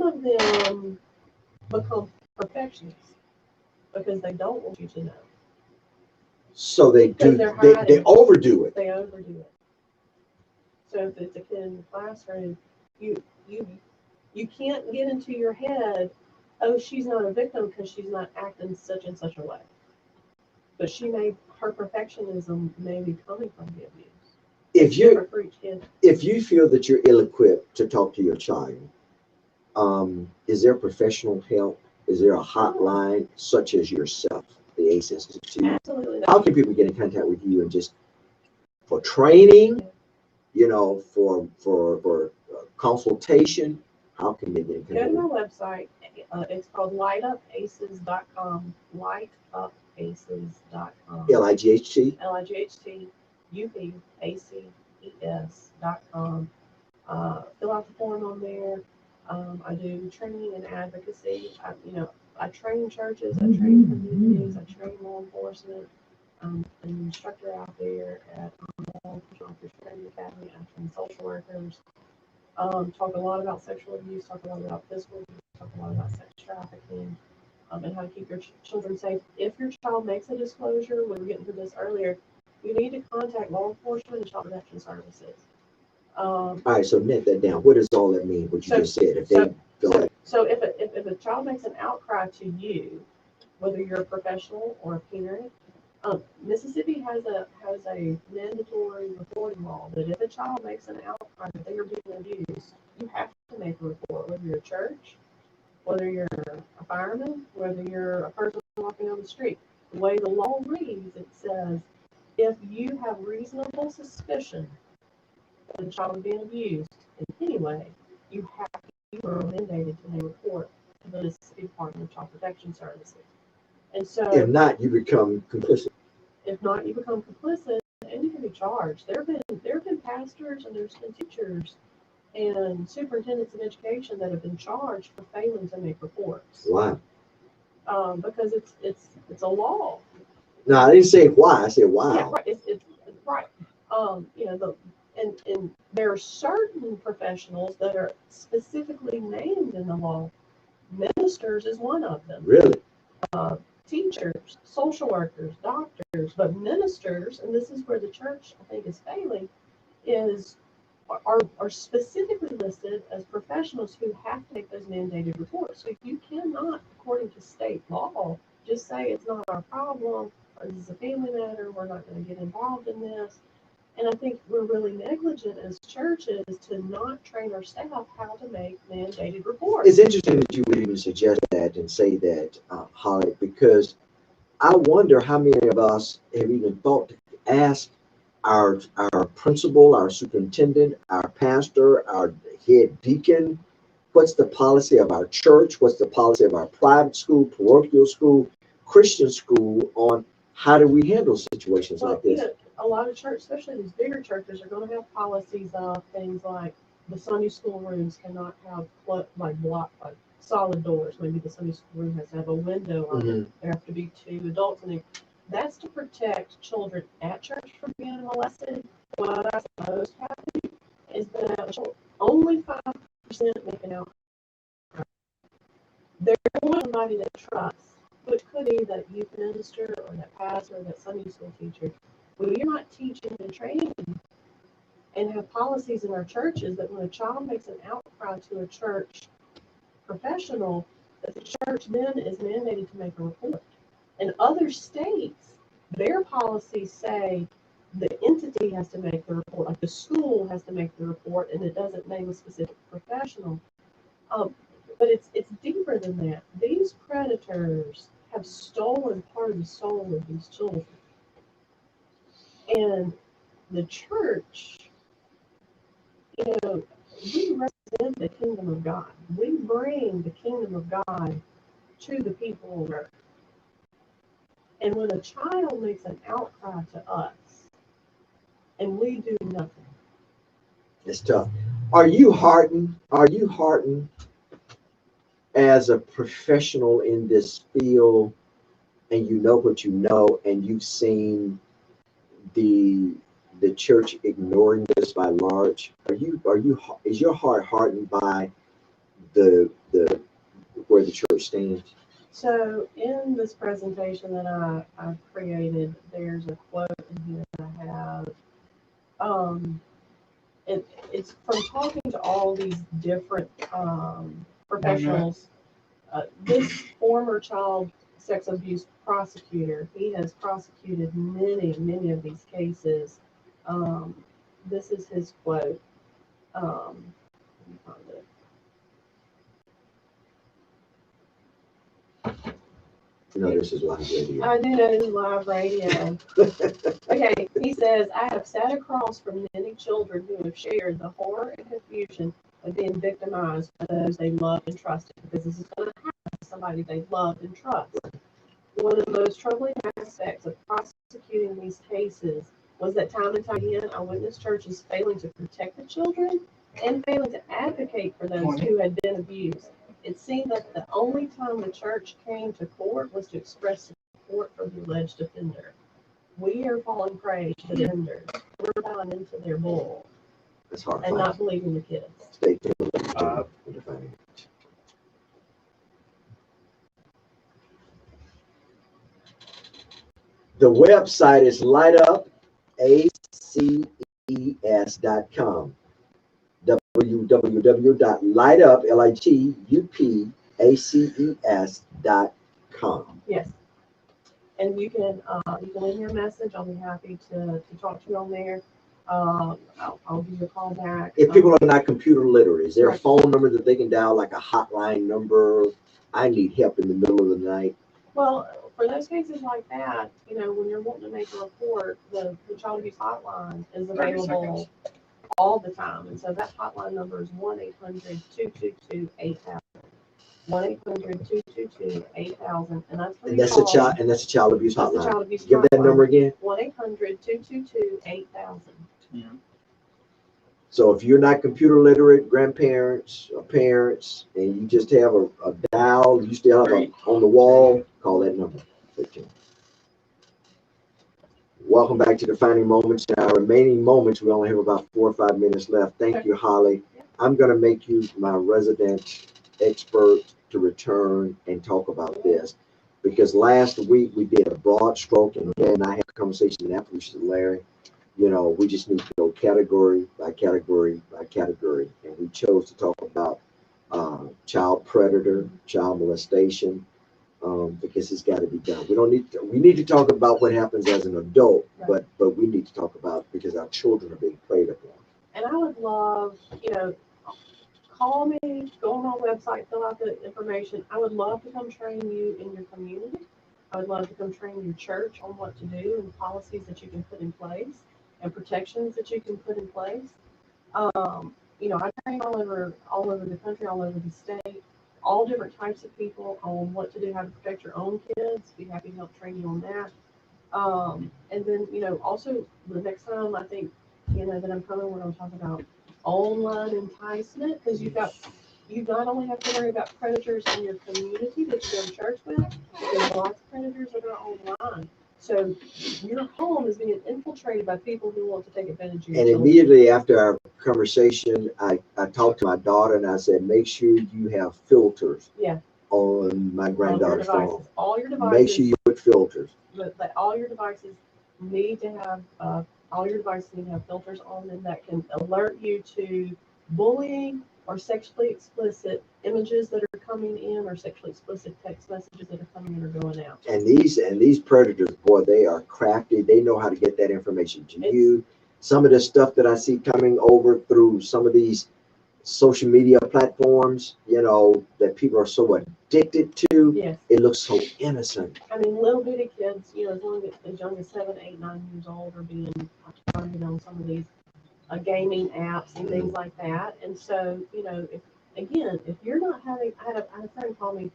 of them become perfectionists because they don't want you to know. So they do. They overdo it. They overdo it. So if it's a kid in the classroom, you can't get into your head, oh, she's not a victim because she's not acting such and such a way. But her perfectionism may be coming from the abuse. If you feel that you're ill-equipped to talk to your child, is there professional help? Is there a hotline such as yourself, the ACE Institute? Absolutely. How can people get in contact with you and just for training, for consultation? How can they get in contact? Go to my website. It's called lightupaces.com. Lightupaces.com. LIGHT? LIGHTUPACES.com. Fill out the form on there. I do training and advocacy. I train churches, I train communities, I train law enforcement. I'm an instructor out there at Law Enforcement Training Academy. I train social workers. Talk a lot about sexual abuse, talk a lot about physical abuse, talk a lot about sex trafficking, and how to keep your children safe. If your child makes a disclosure, we were getting to this earlier, you need to contact law enforcement and child protection services. All right, so net that down. What does all that mean, what you just said? So if a child makes an outcry to you, whether you're a professional or a parent, Mississippi has a mandatory reporting law that if a child makes an outcry that they are being abused, you have to make a report, whether you're a church, whether you're a fireman, whether you're a person walking on the street. The way the law reads, it says, if you have reasonable suspicion that a child is being abused in any way, you are mandated to make a report to the Mississippi Department of Child Protection Services. And so, if not, you become complicit. If not, you become complicit, and you can be charged. There have been pastors and there's been teachers and superintendents of education that have been charged for failing to make reports. Why? Because it's a law. No, I didn't say why. I said why. Yeah, right. It's right. And there are certain professionals that are specifically named in the law. Ministers is one of them. Really? Teachers, social workers, doctors, but ministers, and this is where the church, I think, is failing, are specifically listed as professionals who have to make those mandated reports. So you cannot, according to state law, just say it's not our problem, or this is a family matter, we're not going to get involved in this. And I think we're really negligent as churches to not train our staff how to make mandated reports. It's interesting that you would even suggest that and say that, Holly, because I wonder how many of us have even thought to ask our principal, our superintendent, our pastor, our head deacon, what's the policy of our church, what's the policy of our private school, parochial school, Christian school on how do we handle situations Well, like this? a lot of churches, especially these bigger churches, are going to have policies of things like the Sunday school rooms cannot have like solid doors. Maybe the Sunday school room has to have a window on it. There have to be 2 adults in there. That's to protect children at church from being molested. What I suppose happening is that only 5% make an outcry. They're one somebody that trusts, which could be that youth minister or that pastor or that Sunday school teacher. Well, you're not teaching and training and have policies in our churches that when a child makes an outcry to a church professional, that the church then is mandated to make a report. In other states, their policies say the entity has to make the report, like the school has to make the report, and it doesn't name a specific professional. But it's deeper than that. These predators have stolen part of the soul of these children. And the church, we represent the kingdom of God. We bring the kingdom of God to the people on earth. And when a child makes an outcry to us and we do nothing, it's tough. Are you heartened? Are you heartened as a professional in this field, and you know what you know, and you've seen the church ignoring this by large? Is your heart hardened by the where the church stands? So in this presentation that I've created, there's a quote in here that I have. It's from talking to all these different professionals. This former child sex abuse prosecutor, he has prosecuted many of these cases. This is his quote. Let me find it. No, this is live radio. I do know this is live radio. Okay, he says, I have sat across from many children who have shared the horror and confusion of being victimized by those they loved and trusted, because this is going to happen to somebody they love and trust. One of the most troubling aspects of prosecuting these cases was that time and time again, I witnessed churches failing to protect the children and failing to advocate for those who had been abused. It seemed that the only time the church came to court was to express support for the alleged offender. We are falling prey to the offenders. We're buying into their bull That's hard. and not believing the kids. Stay tuned. The website is lightupACES.com. www.lightupACES.com. Yes. And you can leave me a message. I'll be happy to talk to you on there. I'll give you a call back. If people are not computer literate, is there a Right. phone number that they can dial, like a hotline number? I need help in the middle of the night. Well, for those cases like that, when you're wanting to make a report, the child abuse hotline is available all the time. And so that hotline number is 1-800-222-8000. 1-800-222-8000. And that's And that's a child abuse That's the hotline. child abuse Give that hotline. number again. 1-800-222-8000. Yeah. So if you're not computer literate, grandparents or parents, and you just have a dial, you still have on the wall, call that number. Welcome back to Defining Moments. In our remaining moments, we only have about 4 or 5 minutes left. Thank you, Holly. I'm going to make you my resident expert to return and talk about this, because last week we did a broad stroke, and then I had a conversation after we said, Larry, we just need to go category by category by category, and we chose to talk about child predator, child molestation, because it's got to be done. We need to talk about what happens as an adult, Right. but we need to talk about because our children are being preyed upon. And I would love, call me, go on my website, fill out the information. I would love to come train you in your community. I would love to come train your church on what to do and policies that you can put in place and protections that you can put in place. I train all over the country, all over the state, all different types of people on what to do, how to protect your own kids. Be happy to help train you on that. And then, also the next time I think, that I'm coming, we're going to talk about online enticement because you not only have to worry about predators in your community that you go to church with, but there's lots of predators that are online. So your home is being infiltrated by people who want to take advantage of your And children. immediately after our conversation, I talked to my daughter and I said, make sure you have filters Yeah. on my granddaughter's phone. All your devices. Make sure you put filters. But all your devices need to have filters on them that can alert you to bullying or sexually explicit images that are coming in or sexually explicit text messages that are coming in or going out. And these predators, boy, they are crafty. They know how to get that information to you. Some of the stuff that I see coming over through some of these social media platforms, that people are so addicted to. Yes. It looks so innocent. I mean, little bitty kids, as young as 7, 8, 9 years old are being targeted on some of these gaming apps and things like that. And so, if you're not having, I had a friend call me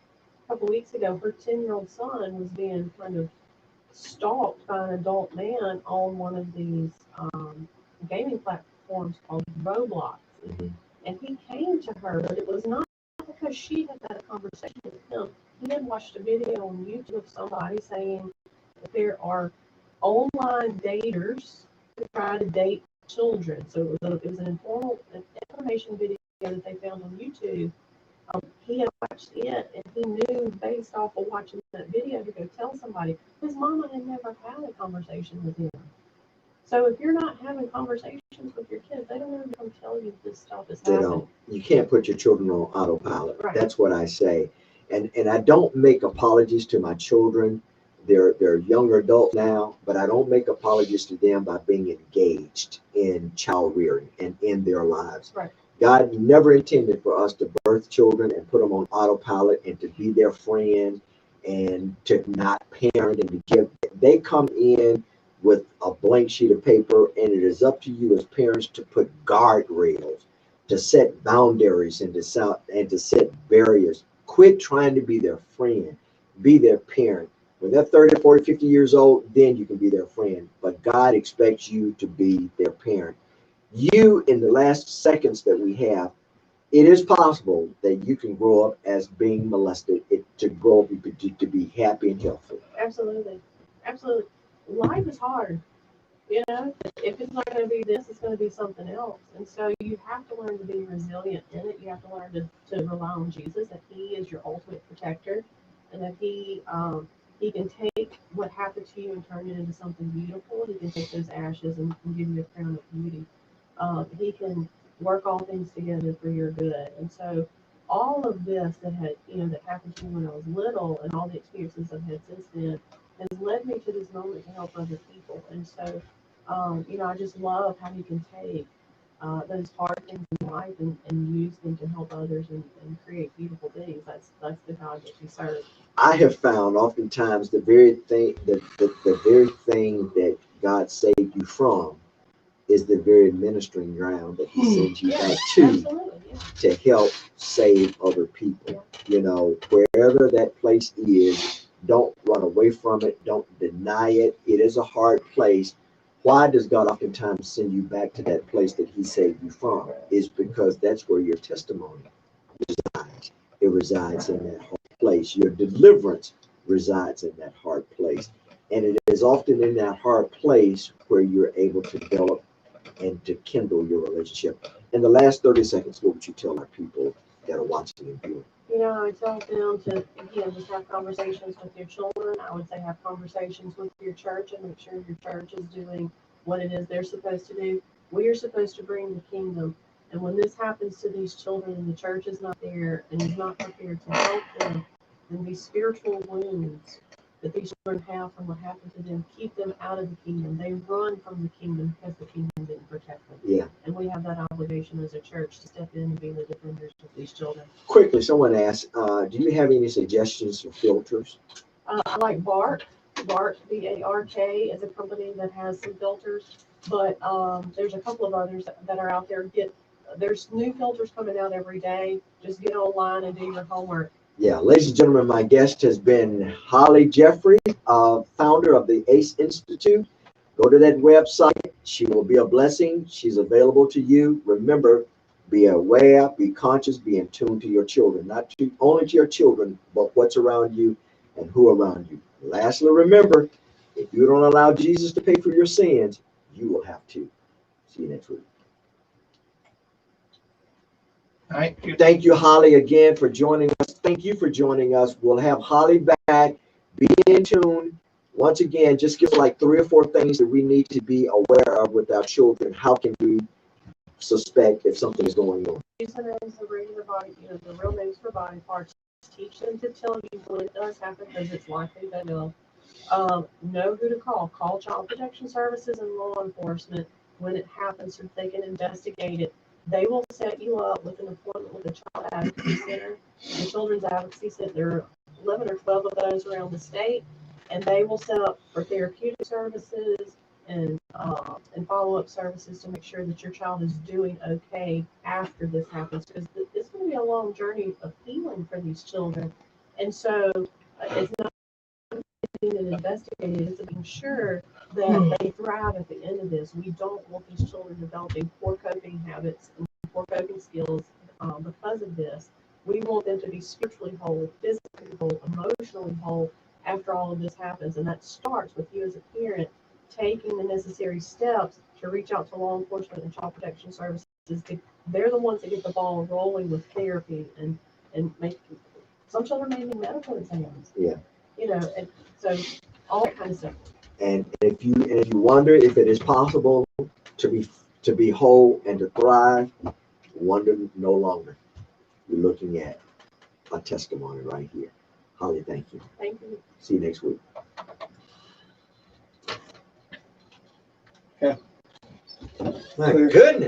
a couple weeks ago. Her 10-year-old son was being kind of stalked by an adult man on one of these gaming platforms called Roblox. And he came to her, but it was not because she had a conversation with him. He had watched a video on YouTube of somebody saying that there are online daters who try to date children. So it was an information video that they found on YouTube. He had watched it, and he knew based off of watching that video to go tell somebody. His mama had never had a conversation with him. So if you're not having conversations with your kids, they don't ever come tell you this stuff is happening. Don't. You can't put your children on autopilot. Right. That's what I say. And I don't make apologies to my children. They're younger adults now, but I don't make apologies to them by being engaged in child rearing and in their lives. Right. God never intended for us to birth children and put them on autopilot and to be their friend and to not parent and to give. They come in with a blank sheet of paper, and it is up to you as parents to put guardrails, to set boundaries, and to set barriers. Quit trying to be their friend. Be their parent. When they're 30, 40, 50 years old, then you can be their friend. But God expects you to be their parent. You, in the last seconds that we have, it is possible that you can grow up as being molested, to grow up to be happy and healthy. Absolutely. Absolutely. Life is hard. If it's not going to be this, it's going to be something else. And so you have to learn to be resilient in it. You have to learn to rely on Jesus, that He is your ultimate protector, and that He can take what happened to you and turn it into something beautiful. He can take those ashes and give you a crown of beauty. He can work all things together for your good. And so all of this that happened to me when I was little, and all the experiences I've had since then, has led me to this moment to help other people. And so, I just love how He can take those hard things in life and use them to help others and create beautiful things. That's the God that we serve. I have found oftentimes the very thing that God saved you from is the very ministering ground that He sends you back to to help save other people. Wherever that place is, don't run away from it. Don't deny it. It is a hard place. Why does God oftentimes send you back to that place that He saved you from? Is because that's where your testimony resides. It resides in that hard place. Your deliverance resides in that hard place. And it is often in that hard place where you're able to develop and to kindle your relationship. In the last 30 seconds, what would you tell our people that are watching and viewing? I tell them to, again, just have conversations with your children. I would say have conversations with your church and make sure your church is doing what it is they're supposed to do. We are supposed to bring the kingdom. And when this happens to these children and the church is not there and is not prepared to help them, and these spiritual wounds that these children have from what happened to them keep them out of the kingdom. They run from the kingdom because the kingdom didn't protect them. Yeah. And we have that obligation as a church to step in and be the defenders of these children. Quickly, someone asked, do you have any suggestions for filters? I like Bark. Bark, B-A-R-K, is a company that has some filters, but there's a couple of others that are out there. There's new filters coming out every day. Just get online and do your homework. Yeah, ladies and gentlemen, my guest has been Holly Jeffrey, founder of the ACE Institute. Go to that website. She will be a blessing. She's available to you. Remember, be aware, be conscious, be in tune to your children, not only to your children, but what's around you and who around you. Lastly, remember, if you don't allow Jesus to pay for your sins, you will have to. See you next week. Thank you. Thank you, Holly, again for joining us. Thank you for joining us. We'll have Holly back. Be in tune. Once again, just give like 3 or 4 things that we need to be aware of with our children. How can we suspect if something is going on? Use the names of reading the body, the real names for body parts. Teach them to tell you when it does happen because it's likely they will. Know who to call. Call Child Protection Services and law enforcement when it happens so they can investigate it. They will set you up with an appointment with the Child Advocacy Center. The Children's Advocacy Center, there are 11 or 12 of those around the state, and they will set up for therapeutic services and follow-up services to make sure that your child is doing okay after this happens, because it's going to be a long journey of healing for these children. And so it's not getting it investigated, it's being sure that they thrive at the end of this. We don't want these children developing poor coping habits and poor coping skills because of this. We want them to be spiritually whole, physically whole, emotionally whole after all of this happens. And that starts with you as a parent taking the necessary steps to reach out to law enforcement and child protection services. They're the ones that get the ball rolling with therapy and make some children may need medical exams. Yeah. And so all that kind of stuff. And if you wonder if it is possible to be whole and to thrive, wonder no longer. You're looking at a testimony right here. Holly, thank you. Thank you. See you next week. Yeah. My goodness.